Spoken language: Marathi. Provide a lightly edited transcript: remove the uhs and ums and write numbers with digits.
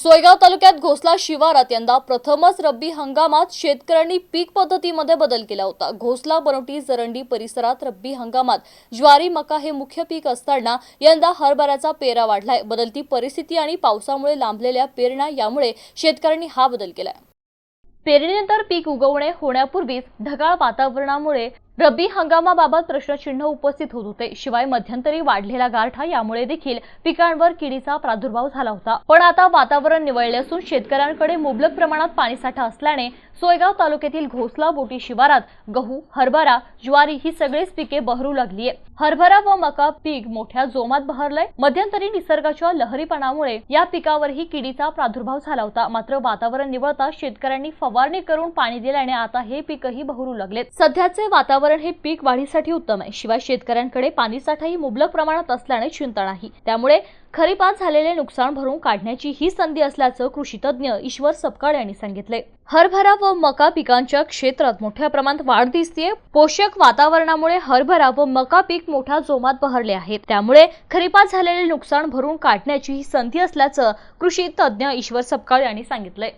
सोयगाव तालुक्यात घोसला शिवारात यंदा प्रथमच रब्बी हंगामात शेतकऱ्यांनी पीक पद्धतीमध्ये बदल केला होता। घोसला, बनवटी, जरंडी परिसरात रब्बी हंगामात ज्वारी, मका हे मुख्य पीक असताना यंदा हरभऱ्याचा पेरा वाढलाय। बदलती परिस्थिती आणि पावसामुळे लांबलेल्या पेरण्या यामुळे शेतकऱ्यांनी हा बदल केलाय। पेरणीनंतर पीक उगवणे होण्यापूर्वीच ढगाळ वातावरणामुळे रब्बी हंगामाबाबत प्रश्नचिन्ह उपस्थित होत होते। शिवाय मध्यंतरी वाढलेला गारठा यामुळे देखील पिकांवर किडीचा प्रादुर्भाव झाला होता। पण आता वातावरण निवळले असून शेतकऱ्यांकडे मुबलक प्रमाणात पाणीसाठा असल्याने सोयगाव तालुक्यातील घोसला बोटी शिवारात गहू, हरभरा, ज्वारी ही सगळीच पिके बहरू लागलीये। हरभरा व मका पीक मोठ्या जोमात बहरलंय। मध्यंतरी निसर्गाच्या लहरीपणामुळे या पिकावरही किडीचा प्रादुर्भाव झाला होता। मात्र वातावरण निवळता शेतकऱ्यांनी फवारणी करून पाणी दिल्याने आता हे पीकही बहरू लागलेत। सध्याचे वातावरण हे पीक वाढीसाठी उत्तम आहे। शिवाय शेतकऱ्यांकडे पाणीसाठाही मुबलक प्रमाणात असल्याने चिंता नाही। त्यामुळे खरीपात झालेले नुकसान भरून काढण्याची ही संधी असल्याचं कृषी तज्ञ ईश्वर सपकाळ यांनी सांगितले। हरभरा व मका पिकांच्या क्षेत्रात मोठ्या प्रमाणात वाढ दिसतेय। पोषक वातावरणामुळे हरभरा व मका पीक मोठ्या जोमात बहरले आहेत। त्यामुळे खरीपात झालेले नुकसान भरून काढण्याची ही संधी असल्याचं कृषी तज्ञ ईश्वर सपकाळ यांनी सांगितले।